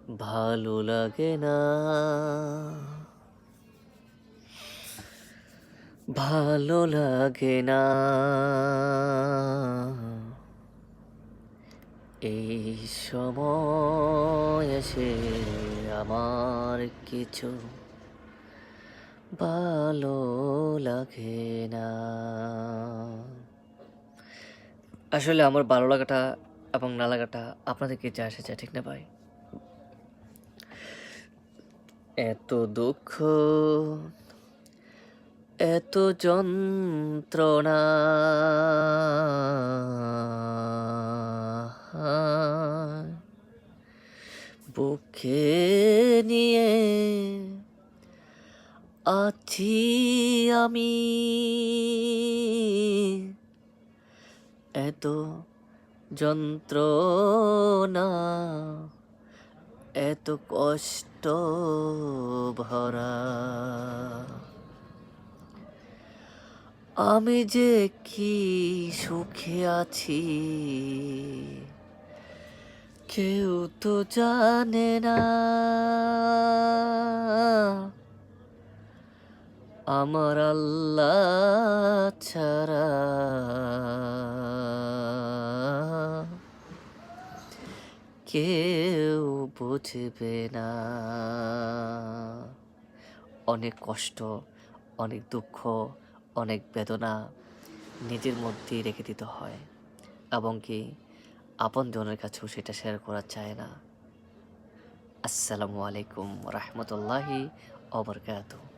ভালো লাগে না, ভালো লাগে না, এই সময় এসে আমার কিছু ভালো লাগে না। আসলে আমার ভালো লাগাটা এবং না লাগাটা আপনাদেরকে যা আসে যায়, ঠিক না ভাই? এত দুঃখ, এত যন্ত্রণা, বুকে নিয়ে আছি আমি, এত যন্ত্রণা, এত কষ্ট ভরা, আমি যে কি সুখে আছি কেউ তো জানে না, আমার আল্লাহ ছাড়া কেউ বুঝবে না। অনেক কষ্ট, অনেক দুঃখ, অনেক বেদনা নিজের মধ্যেই রেখে দিতে হয় এবং কি আপনজনের কাছেও সেটা শেয়ার করা যায় না। আসসালামু আলাইকুম রাহমাতুল্লাহি ওয়া বারাকাতুহু।